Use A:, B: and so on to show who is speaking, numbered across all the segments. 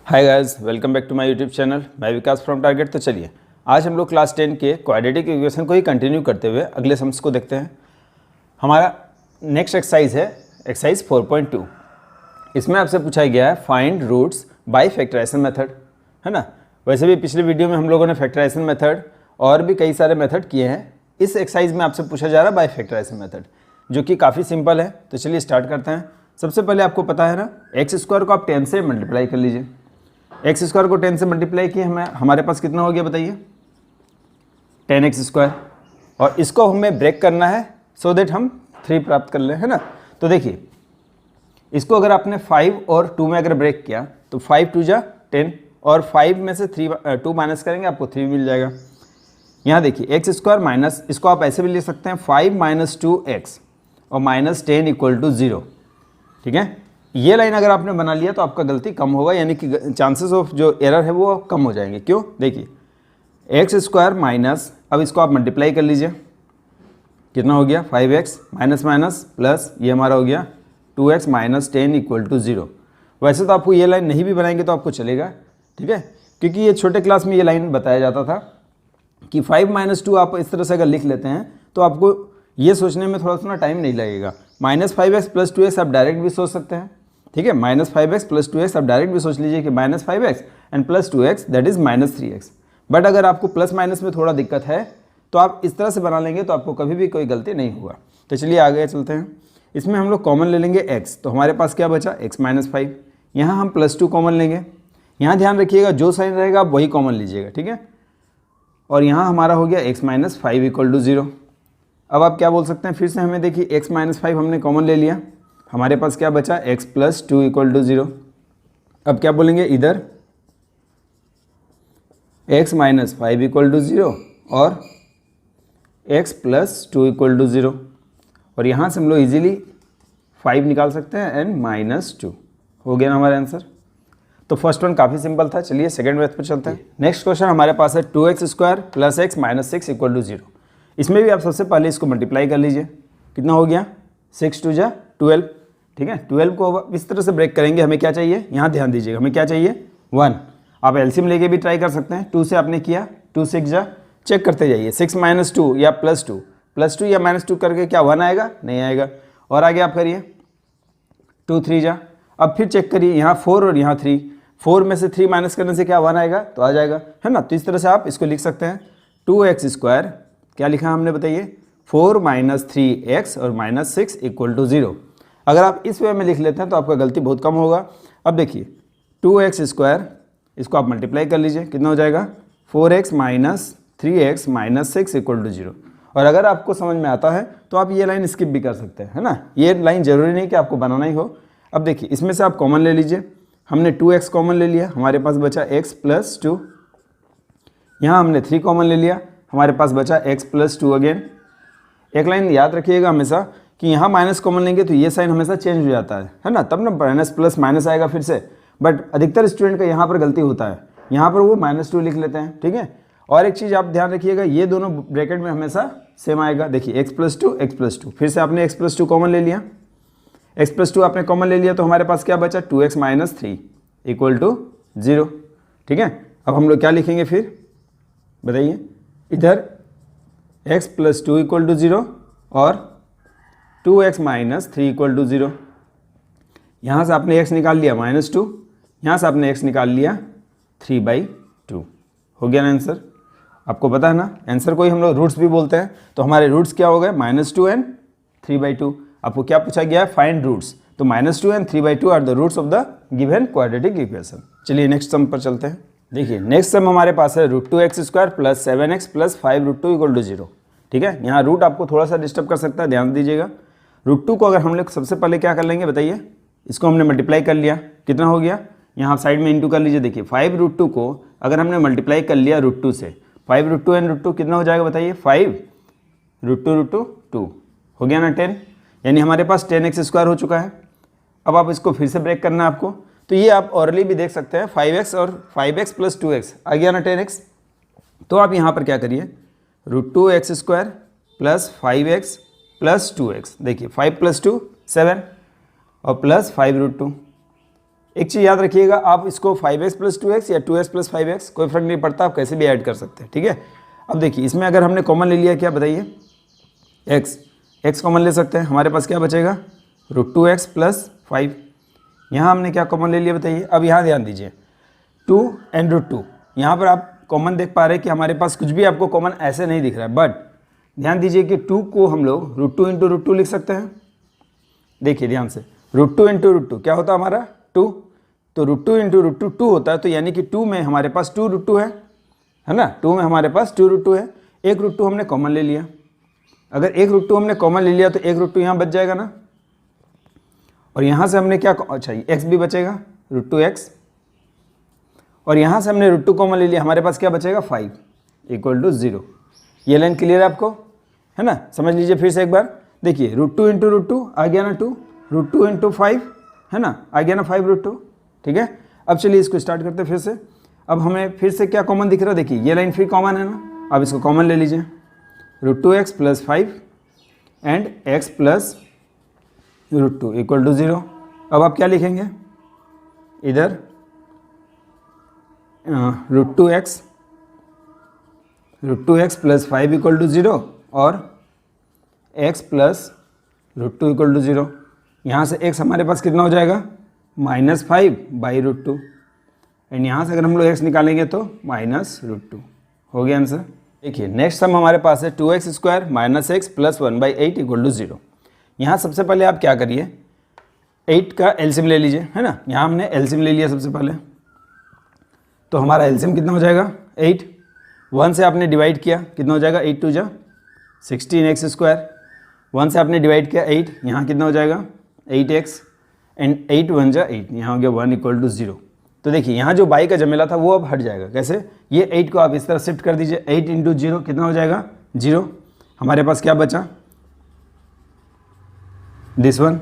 A: Hi guys, welcome back to my YouTube channel. मैं Vikas from target. तो चलिए आज हम लोग क्लास 10 के क्वाड्रेटिक इक्वेशन को ही कंटिन्यू करते हुए अगले सम्स को देखते हैं। हमारा नेक्स्ट एक्सरसाइज है एक्सरसाइज 4.2। इसमें आपसे पूछा गया है find roots by factorization method, है ना। वैसे भी पिछले वीडियो में हम लोगों ने फैक्टराइजेशन मेथड और भी कई सारे मेथड किए हैं। इस एक्सरसाइज में आपसे पूछा जा रहा है बाय फैक्टराइजेशन मेथड, जो कि काफ़ी सिंपल है। तो चलिए स्टार्ट करते हैं। सबसे पहले आपको पता है ना, एक्स स्क्वायर को आप 10 से मल्टीप्लाई कर लीजिए। एक्स स्क्वायर को 10 से मल्टीप्लाई किए हमारे पास कितना हो गया बताइए, 10x स्क्वायर। और इसको हमें ब्रेक करना है सो देट हम 3 प्राप्त कर लें, है ना। तो देखिए इसको अगर आपने 5 और 2 में अगर ब्रेक किया तो 5 2 जा 10 और 5 में से 2 माइनस करेंगे आपको 3 मिल जाएगा। यहाँ देखिए एक्स स्क्वायर माइनस, इसको आप ऐसे भी लिख सकते हैं 5 - 2x और -10 = 0। ठीक है, ये लाइन अगर आपने बना लिया तो आपका गलती कम होगा, यानी कि चांसेस ऑफ जो एरर है वो कम हो जाएंगे। क्यों? देखिए एक्स स्क्वायर माइनस, अब इसको आप मल्टीप्लाई कर लीजिए, कितना हो गया 5x माइनस माइनस प्लस ये हमारा हो गया 2x -10 = 0। वैसे तो आपको ये लाइन नहीं भी बनाएंगे तो आपको चलेगा, ठीक है, क्योंकि ये छोटे क्लास में ये लाइन बताया जाता था कि 5 - 2 आप इस तरह से अगर लिख लेते हैं तो आपको ये सोचने में थोड़ा सा टाइम नहीं लगेगा। -5x + 2x आप डायरेक्ट भी सोच सकते हैं, ठीक है। -5x + 2x आप डायरेक्ट भी सोच लीजिए कि -5x and + 2x that is -3x। But अगर आपको प्लस माइनस में थोड़ा दिक्कत है तो आप इस तरह से बना लेंगे तो आपको कभी भी कोई गलती नहीं होगा। तो चलिए आगे चलते हैं। इसमें हम लोग कॉमन ले लेंगे x, तो हमारे पास क्या बचा x - 5। यहाँ हम +2 कॉमन लेंगे। यहाँ ध्यान रखिएगा जो साइन रहेगा आप वही कॉमन लीजिएगा, ठीक है। और यहाँ हमारा हो गया x - 5 = 0। अब आप क्या बोल सकते हैं, फिर से हमें देखिए x - 5 हमने कॉमन ले लिया, हमारे पास क्या बचा x + 2 = 0। अब क्या बोलेंगे, इधर x - 5 = 0 और x + 2 = 0। और यहाँ से हम लोग इजीली 5 निकाल सकते हैं एंड -2 हो गया ना हमारा आंसर। तो फर्स्ट वन काफ़ी सिंपल था। चलिए सेकंड मेथड पर चलते हैं। नेक्स्ट क्वेश्चन हमारे पास है 2x² + x - 6 = 0। इसमें भी आप सबसे पहले इसको मल्टीप्लाई कर लीजिए, कितना हो गया 6 2 जा 12, ठीक है। 12 को अब इस तरह से ब्रेक करेंगे, हमें क्या चाहिए, यहाँ ध्यान दीजिएगा, हमें क्या चाहिए 1। आप एलसीएम लेके भी ट्राई कर सकते हैं। 2 से आपने किया 2 6 जा, चेक करते जाइए 6 - 2 या +2 या -2 करके क्या 1 आएगा, नहीं आएगा। और आगे आप करिए 2 3 जा, अब फिर चेक करिए यहाँ 4 और यहाँ 3, 4 में से 3 माइनस करने से क्या 1 आएगा, तो आ जाएगा, है ना। तो इस तरह से आप इसको लिख सकते हैं 2x², क्या लिखा हमने बताइए 4 - 3x और -6 = 0। अगर आप इस वे में लिख लेते हैं तो आपका गलती बहुत कम होगा। अब देखिए 2x², इसको आप मल्टीप्लाई कर लीजिए, कितना हो जाएगा 4x - 3x -6 = 0। और अगर आपको समझ में आता है तो आप ये लाइन स्किप भी कर सकते हैं, है ना। ये लाइन जरूरी नहीं कि आपको बनाना ही हो। अब देखिए इसमें से आप कॉमन ले लीजिए, हमने 2x कॉमन ले लिया, हमारे पास बचा x + 2। यहाँ हमने 3 कॉमन ले लिया, हमारे पास बचा x + 2 अगेन। एक लाइन याद रखिएगा हमेशा कि यहाँ माइनस कॉमन लेंगे तो ये साइन हमेशा चेंज हो जाता है ना, तब ना माइनस प्लस माइनस आएगा फिर से। बट अधिकतर स्टूडेंट का यहाँ पर गलती होता है, यहाँ पर वो -2 लिख लेते हैं, ठीक है। और एक चीज़ आप ध्यान रखिएगा, ये दोनों ब्रैकेट में हमेशा सेम आएगा। देखिए x + 2 x + 2, फिर से आपने x + 2 कॉमन ले लिया, x + 2 आपने कॉमन ले लिया तो हमारे पास क्या बचा 2x - 3 = 0, ठीक है। अब हम लोग क्या लिखेंगे फिर बताइए, इधर x + 2 = 0 और 2x - 3 = 0। यहाँ से आपने x निकाल लिया -2, यहाँ से आपने x निकाल लिया 3/2, हो गया ना आंसर। आपको पता है ना, आंसर को ही हम लोग रूट्स भी बोलते हैं। तो हमारे रूट्स क्या हो गए -2 एंड 3/2। आपको क्या पूछा गया है, फाइंड रूट्स। तो -2 and 3/2 are the roots of the given quadratic equation. चलिए नेक्स्ट सम पर चलते हैं। देखिए नेक्स्ट सम हमारे पास है √2x² + 7x + 5√2 = 0, ठीक है। यहाँ रूट आपको थोड़ा सा डिस्टर्ब कर सकता है, ध्यान दीजिएगा। √2 को अगर हम लोग सबसे पहले क्या कर लेंगे बताइए, इसको हमने मल्टीप्लाई कर लिया, कितना हो गया, यहाँ आप साइड में इंटू कर लीजिए। देखिए 5√2 को अगर हमने मल्टीप्लाई कर लिया √2 से, 5√2 एंड √2 कितना हो जाएगा बताइए 5 √2 2 हो गया ना 10, यानी हमारे पास 10x² हो चुका है। अब आप इसको फिर से ब्रेक करना है आपको, तो ये आप ऑरली भी देख सकते हैं 5x और 5x + 2x आ गया ना 10x। तो आप यहाँ पर क्या करिए √2x² + 5x + 2x, देखिए 5 + 2 7 और +5√2, एक चीज़ याद रखिएगा, आप इसको 5x प्लस 2x या 2x प्लस 5x कोई फर्क नहीं पड़ता, आप कैसे भी ऐड कर सकते हैं, ठीक है। अब देखिए इसमें अगर हमने कॉमन ले लिया क्या बताइए, x कॉमन ले सकते हैं, हमारे पास क्या बचेगा √2x प्लस 5। यहाँ हमने क्या कॉमन ले लिया बताइए। अब यहाँ ध्यान दीजिए 2 एंड √2, यहाँ पर आप कॉमन देख पा रहे हैं कि हमारे पास कुछ भी आपको कॉमन ऐसे नहीं दिख रहा है, बट ध्यान दीजिए कि 2 को हम लोग √2 इंटू √2 लिख सकते हैं। देखिए ध्यान से, √2 इंटू √2 क्या होता है हमारा 2, तो √2 इंटू √2 2 होता है, तो यानी कि 2 में हमारे पास 2 √2 है ना, 2 में हमारे पास 2 √2 है। एक √2 हमने कॉमन ले लिया, अगर एक √2 हमने कॉमन ले लिया तो एक √2 यहाँ बच जाएगा ना, और यहाँ से हमने क्या, अच्छा x भी बचेगा √2x, और यहाँ से हमने √2 कॉमन ले लिया, हमारे पास क्या बचेगा 5 = 0। ये लाइन क्लियर है आपको, है ना। समझ लीजिए फिर से एक बार, देखिए √2 इंटू √2 आ गया ना 2, √2 इंटू 5 है ना, आ गया ना 5 √2, ठीक है। अब चलिए इसको स्टार्ट करते हैं फिर से। अब हमें फिर से क्या कॉमन दिख रहा है, देखिए ये लाइन फिर कॉमन है ना, अब इसको कॉमन ले लीजिए, √2x plus 5 and x plus √2 = 0। अब आप क्या लिखेंगे इधर, √2x प्लस 5 = 0 और x प्लस √2 = 0। यहाँ से x हमारे पास कितना हो जाएगा -5/√2, एंड यहाँ से अगर हम लोग x निकालेंगे तो -√2 हो गया आंसर। देखिए नेक्स्ट सम हमारे पास है 2x² - x प्लस 1/8 = 0। यहाँ सबसे पहले आप क्या करिए, 8 का एलसीएम ले लीजिए, है ना। यहाँ हमने एलसीएम ले लिया सबसे पहले, तो हमारा एलसीएम कितना हो जाएगा 8, 1 से आपने डिवाइड किया, कितना हो जाएगा 8 × 2 = 16x², 1 से आपने डिवाइड किया 8, यहाँ कितना हो जाएगा 8x, एंड 8 × 1 = 8, यहाँ हो गया 1 = 0। तो देखिए यहाँ जो बाई का जमेला था वो अब हट जाएगा, कैसे, ये 8 को आप इस तरह शिफ्ट कर दीजिए, 8 × 0 कितना हो जाएगा 0। हमारे पास क्या बचा दिस वन।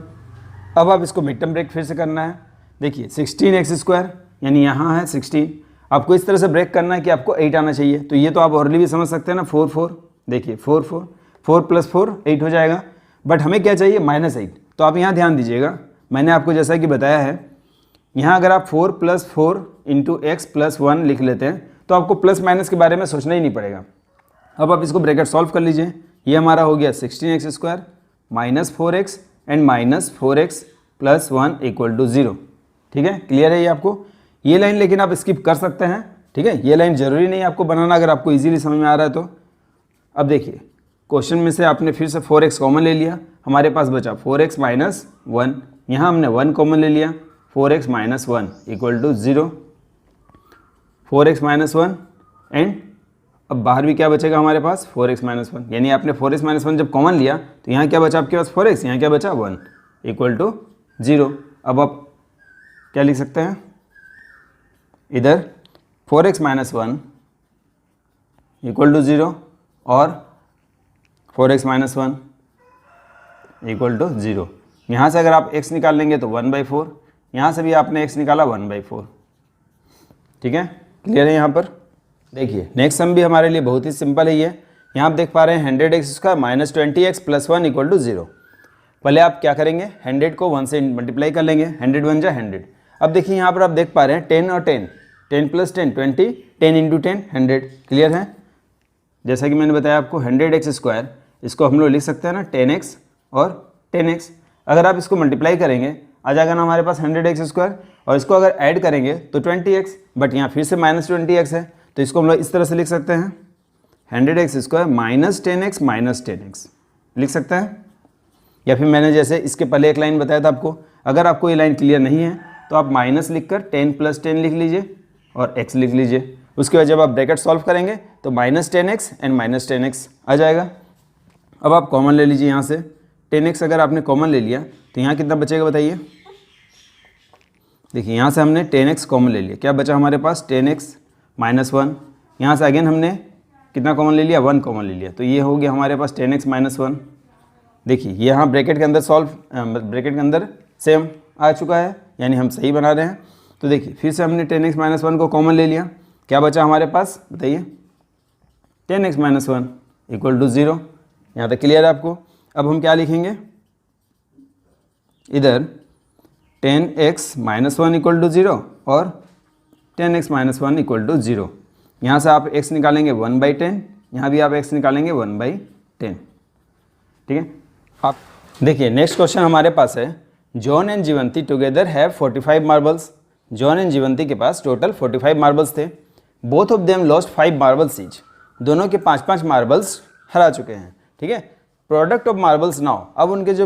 A: अब आप इसको मिड टर्म ब्रेक फिर से करना है, देखिए 16x² यानी यहाँ है 16, आपको इस तरह से ब्रेक करना है कि आपको 8 आना चाहिए, तो ये तो आप औरली भी समझ सकते हैं ना, 4 4, देखिए 4 4, 4 + 4 8 हो जाएगा, बट हमें क्या चाहिए -8। तो आप यहाँ ध्यान दीजिएगा, मैंने आपको जैसा कि बताया है, यहाँ अगर आप 4 + 4 × x + 1 लिख लेते हैं तो आपको प्लस माइनस के बारे में सोचना ही नहीं पड़ेगा। अब आप इसको ब्रैकेट सॉल्व कर लीजिए, ये हमारा हो गया 16x² - 4x एंड -4x + 1 = 0, ठीक है। क्लियर है ये आपको, ये लाइन लेकिन आप स्किप कर सकते हैं, ठीक है, ये लाइन ज़रूरी नहीं है आपको बनाना, अगर आपको इजीली समझ में आ रहा है तो। अब देखिए क्वेश्चन में से आपने फिर से 4x कॉमन ले लिया, हमारे पास बचा 4x - 1, यहाँ हमने 1 कॉमन ले लिया, 4x - 1 = 0, 4x - 1, एंड अब बाहर भी क्या बचेगा हमारे पास 4x - 1, यानी आपने 4x - 1 जब कॉमन लिया तो यहाँ क्या बचा आपके पास 4x, यहाँ क्या बचा 1 = 0। अब आप क्या लिख सकते हैं इधर 4x - 1 = 0 और 4x - 1 = 0। यहाँ से अगर आप x निकाल लेंगे तो 1/4, यहाँ से भी आपने x निकाला 1/4, ठीक है। क्लियर है यहाँ पर। देखिए नेक्स्ट सम भी हमारे लिए बहुत ही सिंपल है, ये यहाँ आप देख पा रहे हैं 100x² - 20x + 1 = 0। पहले आप क्या करेंगे, 100 को 1 से मल्टीप्लाई कर लेंगे, 100 × 1 = 100। अब देखिए यहाँ पर आप देख पा रहे हैं 10 और 10, 10 + 10 20, 10 × 10 100। क्लियर है, जैसा कि मैंने बताया आपको 100x², इसको हम लोग लिख सकते हैं ना 10x और 10x। अगर आप इसको मल्टीप्लाई करेंगे आ जाएगा ना हमारे पास 100x², और इसको अगर ऐड करेंगे तो 20x, बट यहाँ फिर से -20x है, तो इसको हम लोग इस तरह से लिख सकते हैं 100x² - 10x - 10x लिख सकते हैं। या फिर मैंने जैसे इसके पहले एक लाइन बताया था आपको, अगर आपको ये लाइन क्लियर नहीं है तो आप माइनस लिख कर 10 + 10 लिख लीजिए और x लिख लीजिए, उसके बाद जब आप ब्रैकेट सॉल्व करेंगे तो -10x एंड -10x आ जाएगा। अब आप कॉमन ले लीजिए, यहाँ से 10x अगर आपने कॉमन ले लिया तो यहाँ कितना बचेगा बताइए। देखिए यहाँ से हमने 10x कॉमन ले लिया, क्या बचा हमारे पास 10x - 1, यहाँ से अगेन हमने कितना कॉमन ले लिया 1 कॉमन ले लिया, तो ये हो गया हमारे पास 10x - 1। देखिए ये यहाँ ब्रैकेट के अंदर ब्रैकेट के अंदर सेम आ चुका है, यानी हम सही बना रहे हैं। तो देखिए फिर से हमने 10x - 1 को कॉमन ले लिया, क्या बचा हमारे पास बताइए 10x - 1 = 0। यहाँ तक क्लियर है आपको। अब हम क्या लिखेंगे इधर 10x माइनस 1 इक्वल टू 0 और 10x माइनस 1 इक्वल टू 0। यहाँ से आप x निकालेंगे 1/10, यहाँ भी आप x निकालेंगे 1/10। ठीक है, आप देखिए नेक्स्ट क्वेश्चन हमारे पास है, John and Jeevanti together have 45 marbles. John and Jeevanti के पास टोटल 45 मार्बल्स थे। Both of them lost 5 marbles each. दोनों के 5-5 मार्बल्स हरा चुके हैं। ठीक है, प्रोडक्ट ऑफ मार्बल्स नाउ, अब उनके जो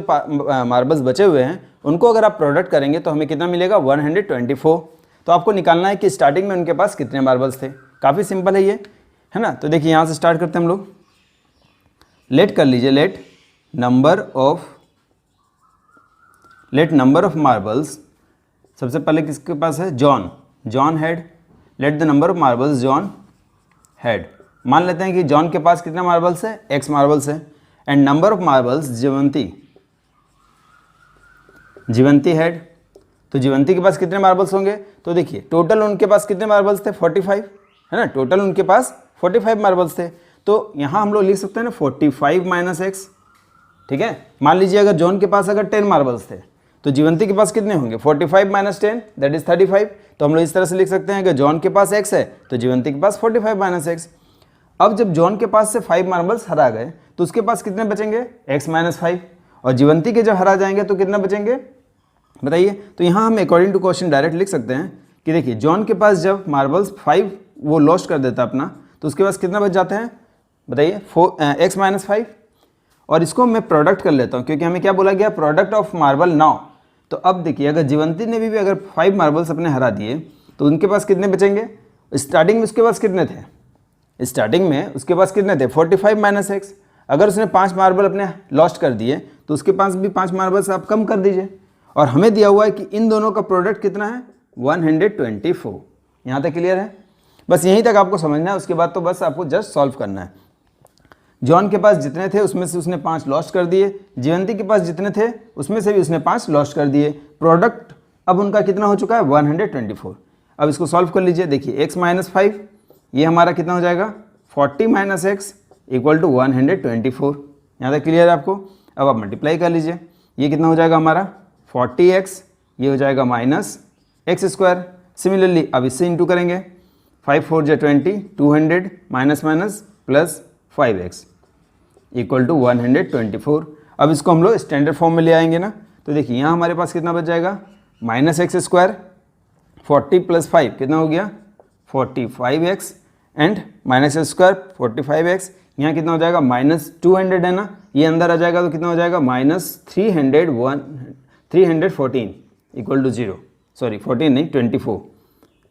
A: मार्बल्स बचे हुए हैं उनको अगर आप प्रोडक्ट करेंगे तो हमें कितना मिलेगा 124। तो आपको निकालना है कि स्टार्टिंग में उनके पास कितने मार्बल्स थे। काफ़ी सिंपल है ये, है ना। तो देखिए यहाँ से स्टार्ट करते हैं हम लोग। लेट कर लीजिए, लेट नंबर ऑफ मार्बल्स, सबसे पहले किसके पास है, John had. Let the number of marbles John had. मान लेते हैं कि जॉन के पास कितने मार्बल्स है, x मार्बल्स है। And number of marbles Jeevanti had. तो जीवंती के पास कितने मार्बल्स होंगे, तो देखिए टोटल उनके पास कितने मार्बल्स थे, 45, है ना। टोटल उनके पास 45 मार्बल्स थे। तो यहाँ हम लोग लिख सकते हैं ना 45 माइनस x। ठीक है, मान लीजिए अगर जॉन के पास अगर 10 मार्बल्स थे तो जीवंती के पास कितने होंगे, 45 माइनस 10 दैट इज 35। तो हम लोग इस तरह से लिख सकते हैं कि जॉन के पास x है तो जीवंती के पास 45 माइनस x। अब जब जॉन के पास से 5 मार्बल्स हरा गए तो उसके पास कितने बचेंगे, x माइनस 5। और जीवंती के जब हरा जाएंगे तो कितना बचेंगे बताइए। तो यहाँ हम अकॉर्डिंग टू क्वेश्चन डायरेक्ट लिख सकते हैं कि देखिए जॉन के पास जब मार्बल्स 5 वो लॉस्ट कर देता अपना तो उसके पास कितना बच जाते हैं बताइए, x माइनस 5। और इसको मैं प्रोडक्ट कर लेता हूँ क्योंकि हमें क्या बोला गया, प्रोडक्ट ऑफ मार्बल नाउ। तो अब देखिए अगर जीवंती ने भी अगर 5 मार्बल्स अपने हरा दिए तो उनके पास कितने बचेंगे। स्टार्टिंग में उसके पास कितने थे, स्टार्टिंग में उसके पास कितने थे 45 माइनस x। अगर उसने 5 मार्बल अपने लॉस्ट कर दिए तो उसके पास भी 5 मार्बल्स आप कम कर दीजिए। और हमें दिया हुआ है कि इन दोनों का प्रोडक्ट कितना है 124। यहाँ तक क्लियर है, बस यहीं तक आपको समझना है। उसके बाद तो बस आपको जस्ट सॉल्व करना है। जॉन के पास जितने थे उसमें से उसने 5 लॉस्ट कर दिए, जीवंती के पास जितने थे उसमें से भी उसने 5 लॉस्ट कर दिए। प्रोडक्ट अब उनका कितना हो चुका है 124। अब इसको सॉल्व कर लीजिए। देखिए x माइनस 5 ये हमारा कितना हो जाएगा 40 माइनस x इक्वल टू 124। यहाँ तक क्लियर है आपको। अब आप मल्टीप्लाई कर लीजिए, ये कितना हो जाएगा हमारा 40x, ये हो जाएगा माइनस एक्स स्क्वायर। सिमिलरली अब इससे इंटू करेंगे, 5 4 जा 20, 200 minus minus plus 5x equal to 124। अब इसको हम लोग स्टैंडर्ड फॉर्म में ले आएंगे ना। तो देखिए यहाँ हमारे पास कितना बच जाएगा माइनस एक्स स्क्वायर, 40 प्लस 5 कितना हो गया 45x and minus x square 45x। यहाँ कितना हो जाएगा माइनस 200 है ना, ये अंदर आ जाएगा तो कितना हो जाएगा माइनस 314 इक्वल टू 0। सॉरी 14 नहीं 24,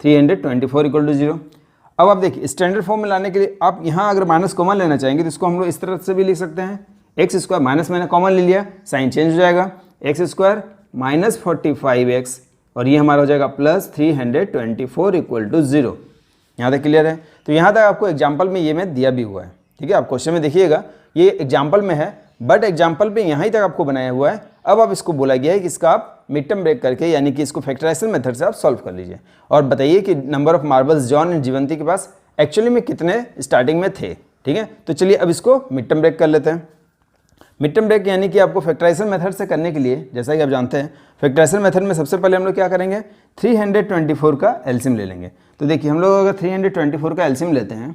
A: 324 इक्वल टू 0। अब आप देखिए स्टैंडर्ड फॉर्म में लाने के लिए आप यहाँ अगर माइनस कॉमन लेना चाहेंगे तो इसको हम लोग इस तरह से भी लिख सकते हैं, एक्स स्क्वायर माइनस मैंने कॉमन ले लिया, साइन चेंज हो जाएगा, एक्स स्क्वायर माइनस 45x और ये हमारा हो जाएगा प्लस 324 इक्वल टू 0। यहाँ तक क्लियर है। तो यहाँ तक आपको एग्जाम्पल में ये में दिया भी हुआ है। ठीक है, आप क्वेश्चन में देखिएगा ये एग्जाम्पल में है बट एग्जाम्पल पे यहाँ तक आपको बनाया हुआ है। अब आप इसको बोला गया है कि इसका आप मिड टर्म ब्रेक करके यानी कि इसको फैक्टराइजेशन मेथड से आप सॉल्व कर लीजिए और बताइए कि number of marbles John and Jeevanti के पास एक्चुअली में कितने स्टार्टिंग में थे। ठीक है, तो चलिए अब इसको मिड टर्म ब्रेक कर लेते हैं। मिड टर्म ब्रेक यानी कि आपको फैक्टराइजेशन मेथड से करने के लिए जैसा कि आप जानते हैं फैक्टराइजेशन मेथड में सबसे पहले हम लोग क्या करेंगे 324 का एलसीएम ले लेंगे। तो देखिए हम लोग अगर 324 का एलसीएम लेते हैं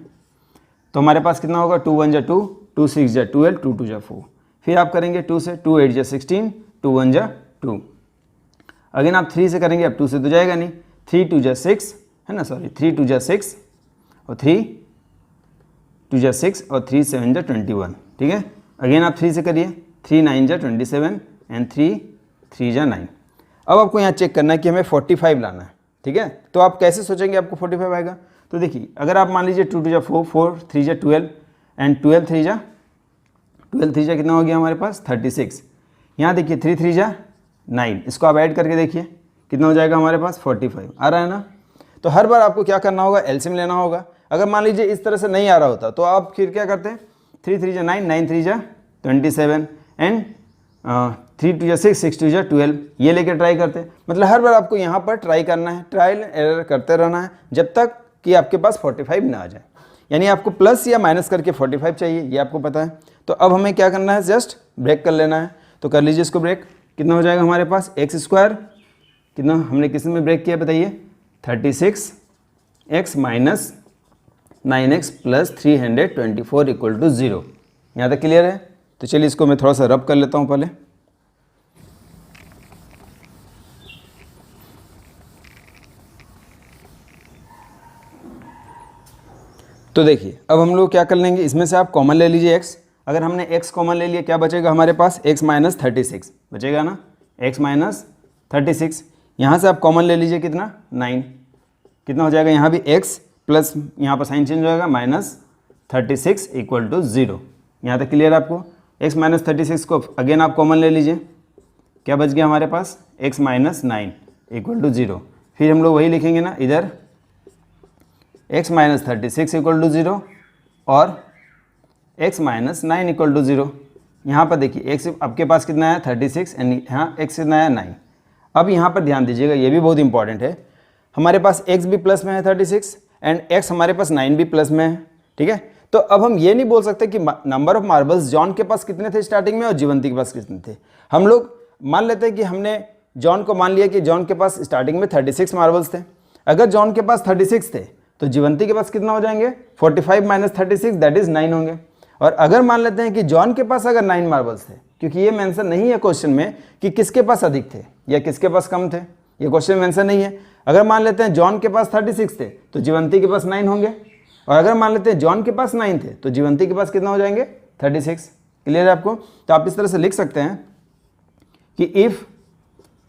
A: तो हमारे पास कितना होगा 2 1 जा 2, 2 6 जा 12, 2 2 जा 4। फिर आप करेंगे 2 से 2 8 जा 16, 2 1 जा 2। अगेन आप 3 से करेंगे, अब 2 से तो जाएगा नहीं, 3 2 जा 6 है ना, सॉरी 3 2 जा 6 और 3 2 जा 6 और 3 7 जा 21। ठीक है, अगेन आप 3 से करिए, 3 9 जा 27 एंड 3 3 जा 9। अब आपको यहाँ चेक करना है कि हमें 45 लाना है। ठीक है, तो आप कैसे सोचेंगे आपको 45 आएगा। तो देखिए अगर आप मान लीजिए 2 2 जा 4, 4 3 जा 12 एंड 12 3 जा कितना हो गया हमारे पास 36। यहाँ देखिए 3 3 जा 9, इसको आप ऐड करके देखिए कितना हो जाएगा हमारे पास 45 आ रहा है ना। तो हर बार आपको क्या करना होगा एलसीएम लेना होगा। अगर मान लीजिए इस तरह से नहीं आ रहा होता तो आप फिर क्या करते हैं 3 3 जा 9, 9 3 जा 27 एंड 3 2 जा 6, 6 2 जा 12 ये लेके ट्राई करते हैं। मतलब हर बार आपको यहाँ पर ट्राई करना है, ट्रायल एरर करते रहना है जब तक कि आपके पास 45 ना आ जाए। यानी आपको प्लस या माइनस करके 45 चाहिए, ये आपको पता है। तो अब हमें क्या करना है जस्ट ब्रेक कर लेना है। तो कर लीजिए इसको ब्रेक, कितना हो जाएगा हमारे पास एक्स स्क्वायर कितना हमने किस में ब्रेक किया बताइए, 36x minus 9x plus 324 equal to 0। यहाँ तक क्लियर है? तो चलिए इसको मैं थोड़ा सा रब कर लेता हूँ पहले। तो देखिए अब हम लोग क्या कर लेंगे, इसमें से आप कॉमन ले लीजिए x। अगर हमने x कॉमन ले लिया क्या बचेगा हमारे पास, x माइनस 36 बचेगा ना, x माइनस 36। यहाँ से आप कॉमन ले लीजिए कितना, 9। कितना हो जाएगा, यहाँ भी x प्लस यहाँ पर साइन चेंज हो जाएगा माइनस 36 इक्वल टू 0। यहाँ तक क्लियर आपको? x माइनस 36 को अगेन आप कॉमन ले लीजिए, क्या बच गया हमारे पास, x माइनस 9 इक्वल टू 0। फिर हम लोग वही लिखेंगे ना इधर, x माइनस 36 इक्वल टू 0 और x माइनस 9 इक्वल टू 0। यहाँ पर देखिए x आपके पास कितना है 36 एंड यहाँ x कितना है 9। अब यहाँ पर ध्यान दीजिएगा, ये भी बहुत इंपॉर्टेंट है, हमारे पास x भी प्लस में है 36 एंड x हमारे पास 9 भी प्लस में है, ठीक है। तो अब हम ये नहीं बोल सकते कि नंबर ऑफ मार्बल्स जॉन के पास कितने थे स्टार्टिंग में और जीवंती के पास कितने थे। हम लोग मान लेते हैं कि हमने जॉन को मान लिया कि जॉन के पास स्टार्टिंग में 36 मार्बल्स थे। अगर जॉन के पास 36 थे तो जीवंती के पास कितना हो जाएंगे, 45 माइनस 36 दैट इज 9 होंगे। और अगर मान लेते हैं कि जॉन के पास अगर 9 मार्बल्स थे, क्योंकि ये मेंशन नहीं है क्वेश्चन में कि किसके पास अधिक थे या किसके पास कम थे, ये क्वेश्चन मेंशन नहीं है। अगर मान लेते हैं जॉन के पास 36 थे तो जीवंती के पास 9 होंगे, और अगर मान लेते हैं जॉन के पास 9 थे तो जीवंती के पास कितना हो जाएंगे, 36। क्लियर है आपको? तो आप इस तरह से लिख सकते हैं कि इफ़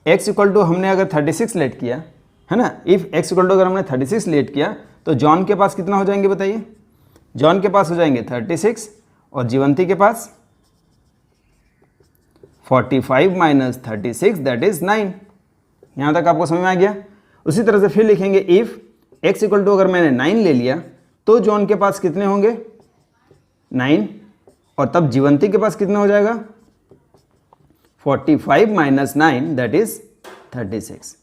A: x इक्वल टू हमने अगर 36 लेट किया है ना, इफ़ x इक्वल टू अगर हमने 36 लेट किया तो जॉन के पास कितना हो जाएंगे बताइए, जॉन के पास हो जाएंगे 36 और जीवंती के पास 45 माइनस 36 दैट इज 9। यहाँ तक आपको समझ में आ गया? उसी तरह से फिर लिखेंगे इफ़ x इक्वल टू अगर मैंने 9 ले लिया तो जॉन के पास कितने होंगे, 9, और तब जीवंती के पास कितना हो जाएगा, 45 माइनस 9 दैट इज 36।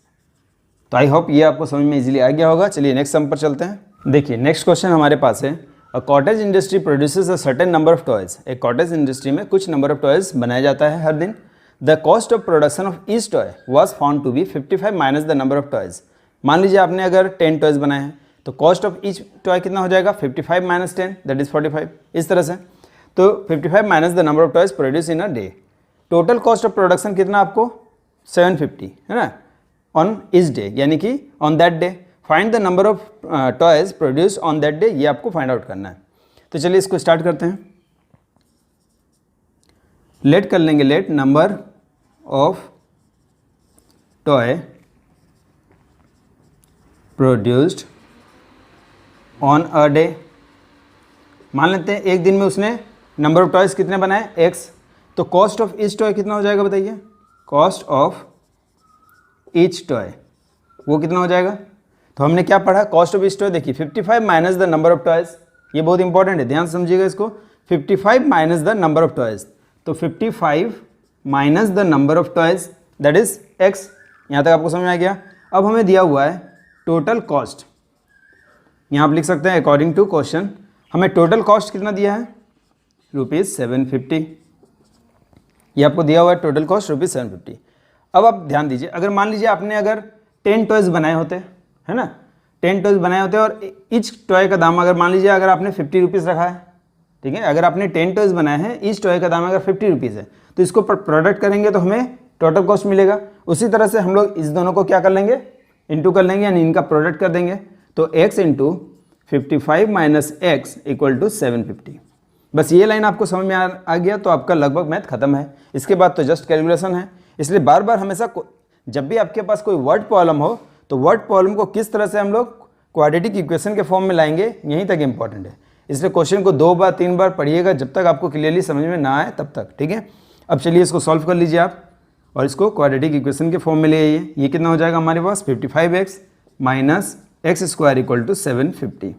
A: तो आई होप ये आपको समझ में इजीली आ गया होगा। चलिए नेक्स्ट सम पर चलते हैं। देखिए नेक्स्ट क्वेश्चन हमारे पास है, a cottage industry produces a certain number of toys. एक कॉटेज इंडस्ट्री में कुछ नंबर ऑफ टॉयज बनाया जाता है हर दिन। The cost of production of each toy was found to be 55 minus the number of toys. मान लीजिए आपने अगर 10 टॉयज बनाए हैं तो कॉस्ट ऑफ ईच टॉय कितना हो जाएगा, 55 माइनस 10 दैट इज 45, इस तरह से। तो 55 minus the number of toys produce in a day. Total cost of production कितना आपको, 750 है ना, ऑन इस डे, यानी कि on that day. Find the number of toys produce on that day, ये आपको फाइंड आउट करना है। तो चलिए इसको स्टार्ट करते हैं। लेट कर लेंगे, let number of toy produced on a day. मान लेते हैं एक दिन में उसने नंबर ऑफ टॉयज कितने बनाए, x। तो कॉस्ट ऑफ ईच टॉय कितना हो जाएगा बताइए, कॉस्ट ऑफ ईच टॉय वो कितना हो जाएगा। तो हमने क्या पढ़ा, कॉस्ट ऑफ ईच टॉय देखिए 55 minus the number of toys, ये बहुत इंपॉर्टेंट है, ध्यान से समझिएगा इसको। 55 minus the number of toys, तो 55 minus the number of toys that is x। यहाँ तक आपको समझ में आ गया। अब हमें दिया हुआ है टोटल कॉस्ट, यहाँ आप लिख सकते हैं अकॉर्डिंग टू क्वेश्चन हमें टोटल कॉस्ट कितना दिया है, ₹750। ये आपको दिया हुआ है टोटल कॉस्ट ₹750। अब आप ध्यान दीजिए, अगर मान लीजिए आपने अगर 10 टॉयज बनाए होते है ना, 10 टॉयज बनाए होते और ईच टॉय का दाम अगर मान लीजिए अगर आपने 50 रुपीज़ रखा है, ठीक है, अगर आपने 10 टॉयज बनाए हैं, ईच टॉय का दाम अगर 50 रुपीज़ है, तो इसको प्रोडक्ट करेंगे तो हमें टोटल कॉस्ट मिलेगा। उसी तरह से हम लोग इस दोनों को क्या कर लेंगे, इंटू कर लेंगे, यानी इनका प्रोडक्ट कर देंगे। तो x into 55 minus x equal to 750। बस ये लाइन आपको समझ में आ गया तो आपका लगभग मैथ खत्म है। इसके बाद तो जस्ट कैलकुलेशन है। इसलिए बार बार हमेशा जब भी आपके पास कोई वर्ड प्रॉब्लम हो तो वर्ड प्रॉब्लम को किस तरह से हम लोग क्वाड्रेटिक इक्वेशन के फॉर्म में लाएंगे, यहीं तक इंपॉर्टेंट है। इसलिए क्वेश्चन को 2 बार 3 बार पढ़िएगा जब तक आपको क्लियरली समझ में ना आए तब तक, ठीक है। अब चलिए इसको सॉल्व कर लीजिए आप और इसको क्वाड्रेटिक इक्वेशन के फॉर्म में ले आइए। ये कितना हो जाएगा हमारे पास, 55x minus x square equal to 750,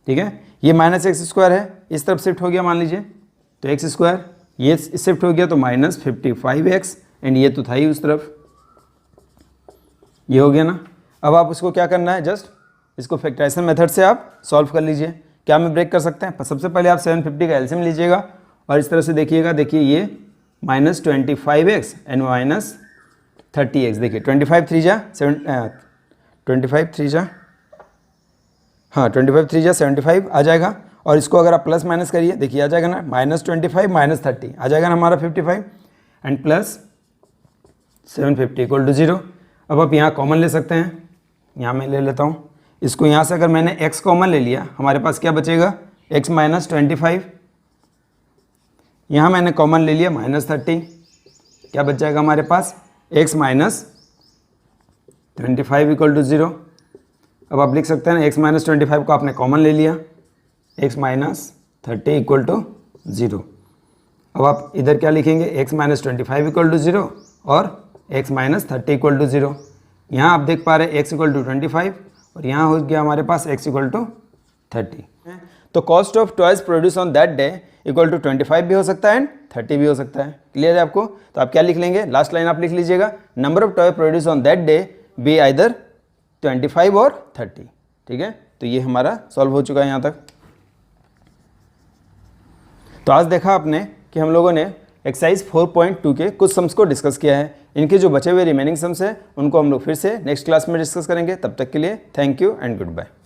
A: ठीक है। ये माइनस एक्स स्क्वायर है, इस तरफ शिफ्ट हो गया मान लीजिए, तो एक्स स्क्वायर ये शिफ्ट हो गया तो माइनस 55x एंड ये तो था ही उस तरफ, ये हो गया ना। अब आप उसको क्या करना है, जस्ट इसको फैक्टराइजेशन मेथड से आप सॉल्व कर लीजिए। क्या में ब्रेक कर सकते हैं, सबसे पहले आप 750 का एलसीएम लीजिएगा और इस तरह से देखिएगा, देखिए ये minus 25x and minus 30x। देखिए 25 3 जा 75 आ जाएगा। और इसको अगर आप प्लस माइनस करिए, देखिए आ जाएगा ना, -25 -30 आ जाएगा ना हमारा 55 एंड प्लस 750 इक्वल टू 0। अब आप यहाँ कॉमन ले सकते हैं, यहाँ मैं ले लेता हूँ इसको। यहाँ से अगर मैंने x कॉमन ले लिया, हमारे पास क्या बचेगा, x -25। यहाँ मैंने कॉमन ले लिया -30, क्या बच जाएगा हमारे पास, x -25 इक्वल टू 0। अब आप लिख सकते हैं ना, x -25 को आपने कॉमन ले लिया, x -30 इक्वल टू 0। अब आप इधर क्या लिखेंगे, x -25 इक्वल टू 0 और x -30 इक्वल टू 0। यहाँ आप देख पा रहे हैं x इक्वल टू 25 और यहाँ हो गया हमारे पास x इक्वल टू 30। तो cost of toys produce on that day equal to 25 भी हो सकता है एंड 30 भी हो सकता है। क्लियर है आपको? तो आप क्या लिख लेंगे, लास्ट लाइन आप लिख लीजिएगा, number of toy produce on that day be either 25 और 30। ठीक है, तो ये हमारा सॉल्व हो चुका है यहाँ तक। तो आज देखा आपने कि हम लोगों ने एक्सरसाइज 4.2 के कुछ सम्स को डिस्कस किया है। इनके जो बचे हुए रिमेनिंग सम्स है उनको हम लोग फिर से नेक्स्ट क्लास में डिस्कस करेंगे। तब तक के लिए thank you and good bye.